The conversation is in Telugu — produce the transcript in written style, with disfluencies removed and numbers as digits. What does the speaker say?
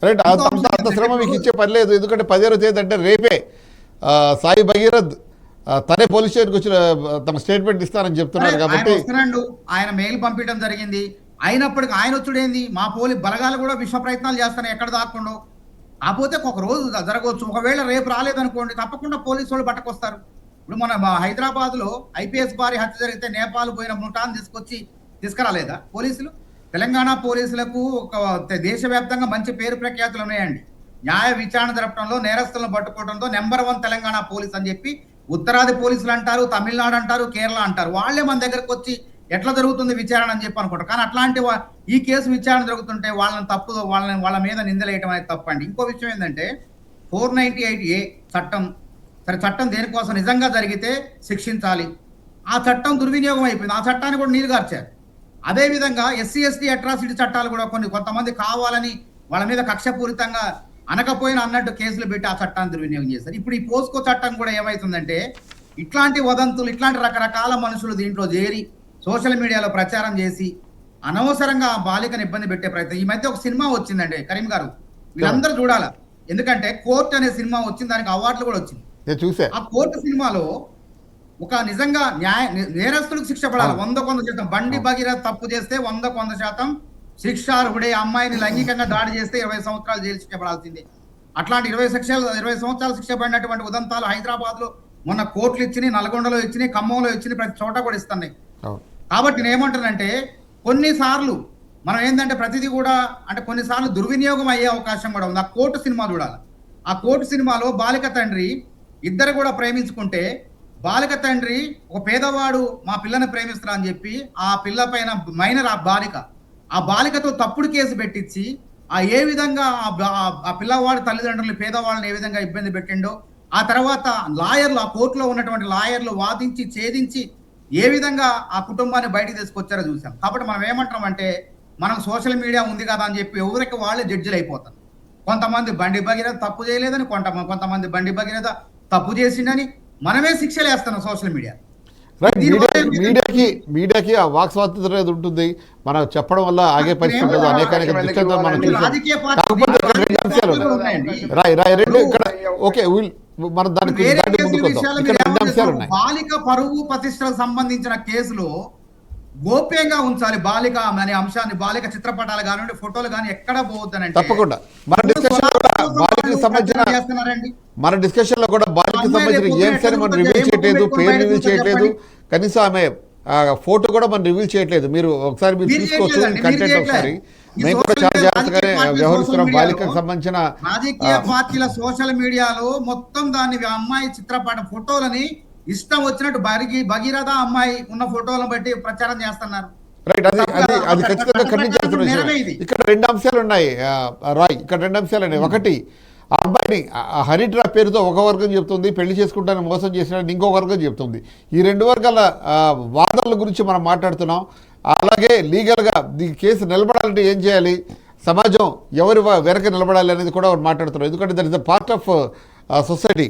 రైట్. అంత శ్రమ మీకు ఇచ్చే పని లేదు, ఎందుకంటే 10వ తేదీ అంటే రేపే సాయి భగీరథ్ తనే పోలీస్ స్టేషన్కి వచ్చిన తమ స్టేట్మెంట్ ఇస్తానని చెప్తున్నారు కాబట్టి ఆయన మెయిల్ పంపించడం జరిగింది. అయినప్పటికీ ఆయన వచ్చుడేంది, మా బలగాలు కూడా విశ్వ ప్రయత్నాలు చేస్తాను ఎక్కడ దాక్కుండా. కాకపోతే ఒక రోజు జరగవచ్చు, ఒకవేళ రేపు రాలేదనుకోండి తప్పకుండా పోలీసు వాళ్ళు పట్టుకొస్తారు. ఇప్పుడు మన హైదరాబాద్ లో ఐపీఎస్ భారీ హత్య జరిగితే నేపాల్ పోయిన ముఠాన్ని తీసుకురాలేదా పోలీసులు? తెలంగాణ పోలీసులకు ఒక దేశవ్యాప్తంగా మంచి పేరు ప్రఖ్యాతులు ఉన్నాయండి. న్యాయ విచారణ జరపడంలో, నేరస్తులను పట్టుకోవడంలో నెంబర్ 1 తెలంగాణ పోలీస్ అని చెప్పి ఉత్తరాది పోలీసులు అంటారు, తమిళనాడు అంటారు, కేరళ అంటారు. వాళ్ళే మన దగ్గరకు వచ్చి ఎట్లా జరుగుతుంది విచారణ అని చెప్పి అనుకుంటారు. కానీ అట్లాంటి ఈ కేసు విచారణ జరుగుతుంటే వాళ్ళ మీద నిందలేయటం అనేది తప్పండి. ఇంకో విషయం ఏంటంటే 498A చట్టం, సరే చట్టం దేనికోసం నిజంగా జరిగితే శిక్షించాలి. ఆ చట్టం దుర్వినియోగం అయిపోయింది, ఆ చట్టాన్ని కూడా నీరు గార్చారు. అదేవిధంగా ఎస్సీ ఎస్టీ అట్రాసిటీ చట్టాలు కూడా కొంతమంది కావాలని వాళ్ళ మీద కక్షపూరితంగా అనకపోయినా అన్నట్టు కేసులు పెట్టి ఆ చట్టాన్ని దుర్వినియోగం చేశారు. ఇప్పుడు ఈ పోస్కో చట్టం కూడా ఏమవుతుందంటే ఇట్లాంటి వదంతులు, ఇట్లాంటి రకరకాల మనుషులు దీంట్లో చేరి సోషల్ మీడియాలో ప్రచారం చేసి అనవసరంగా బాలికను ఇబ్బంది పెట్టే ప్రయత్నం. ఈ మధ్య ఒక సినిమా వచ్చిందండి కరీం గారు, వీళ్ళందరూ చూడాలా, ఎందుకంటే కోర్టు అనే సినిమా వచ్చింది, దానికి అవార్డులు కూడా వచ్చింది. ఆ కోర్టు సినిమాలో ఒక నిజంగా నేరస్తులకు శిక్ష పడాలి 100% బండి భగీరథ తప్పు చేస్తే 100% శిక్షార్హుడే. అమ్మాయిని లైంగికంగా దాడి చేస్తే 20 సంవత్సరాలు జైలు శిక్ష పడాల్సిందే. అట్లాంటి 20 సంవత్సరాలు శిక్ష పడినటువంటి ఉదంతాలు హైదరాబాద్ లో మొన్న కోర్టులు ఇచ్చినాయి, నల్గొండలో ఇచ్చినాయి, ఖమ్మంలో ఇచ్చినాయి, ప్రతి చోట కూడా ఇస్తున్నాయి. కాబట్టి నేను ఏమంటానంటే కొన్నిసార్లు మనం ఏంటంటే ప్రతిదీ కూడా అంటే కొన్నిసార్లు దుర్వినియోగం అయ్యే అవకాశం కూడా ఉంది. ఆ కోర్టు సినిమా చూడాలి. ఆ కోర్టు సినిమాలో బాలిక తండ్రి ఇద్దరు కూడా ప్రేమించుకుంటే బాలిక తండ్రి ఒక పేదవాడు మా పిల్లని ప్రేమిస్తున్నా అని చెప్పి ఆ పిల్ల పైన మైనర్ ఆ బాలికతో తప్పుడు కేసు పెట్టించి ఏ విధంగా ఆ పిల్లవాడి తల్లిదండ్రులు పేదవాళ్ళని ఏ విధంగా ఇబ్బంది పెట్టిండో, ఆ తర్వాత లాయర్లు, ఆ కోర్టులో ఉన్నటువంటి లాయర్లు వాదించి ఛేదించి ఏ విధంగా ఆ కుటుంబాన్ని బయటికి తీసుకొచ్చారో చూసాం. కాబట్టి మనం ఏమంటాం అంటే మనం సోషల్ మీడియా ఉంది కదా అని చెప్పి ఎవరికి వాళ్ళే జడ్జిలు అయిపోతారు. కొంతమంది బండి భగీరథ తప్పు చేయలేదని, కొంతమంది బండి భగీరథ తప్పు చేసిండని మనమే శిక్షలు వేస్తున్నాం సోషల్ మీడియా. మీడియాకి ఆ వాక్ స్వాతంత్రం అనేది ఉంటుంది, మనం చెప్పడం వల్ల ఆగే పరిస్థితి ఉండదు. అనేక దృష్టాంతాలు మనం చూసాం. మనం దానికి ఇక్కడ 2 అంశాలు ఉన్నాయి. బాలిక పరువు ప్రతిష్టలకు సంబంధించిన కేసులో గోప్యంగా ఉంచాలి బాలిక అనే అంశాన్ని. బాలిక చిత్రపటాలు కానివ్వండి, ఫోటోలు కానీ ఎక్కడ పోవద్దనంటే తప్పకుండా మన డిస్కషన్ లో కూడా బాలికకి సంబంధించిన గేమ్స్ అని మనం రివీల్ చేయట్లేదు, పేరు రివీల్ చేయట్లేదు, కనీసం ఆమె ఫోటో కూడా మనం రివీల్ చేయట్లేదు. మీరు ఒకసారి తీసుకోవచ్చు కంటెంట్. ఒకసారి మేము కూడా చాలా జాగ్రత్తగానే వ్యవహరిస్తున్నాం. బాలికకు సంబంధించిన రాజకీయ పార్టీల సోషల్ మీడియాలో మొత్తం దాన్ని అమ్మాయి చిత్రపట ఫోటోలని ఇష్టం వచ్చినట్టు భగీరథ అమ్మాయి ఉన్న ఫోటోలను బట్టి ప్రచారం చేస్తున్నారు. రైట్, అది ఖచ్చితంగా ఖండించాల్సిన విషయం. ఇక్కడ 2 అంశాలు ఉన్నాయి రాయ్, ఇక్కడ 2 అంశాలు ఉన్నాయి. ఒకటి, ఆ అమ్మాయిని హరిట్రా పేరుతో ఒక వర్గం చెప్తుంది, పెళ్లి చేసుకుంటానని మోసం చేసినట్టు ఇంకొక వర్గం చెప్తుంది. ఈ 2 వర్గాల వాదనల గురించి మనం మాట్లాడుతున్నాం. అలాగే లీగల్గా ఈ కేసు నిలబడాలంటే ఏం చేయాలి, సమాజం ఎవరి వెనక నిలబడాలి అనేది కూడా మాట్లాడుతున్నాం. ఎందుకంటే that is the part of society.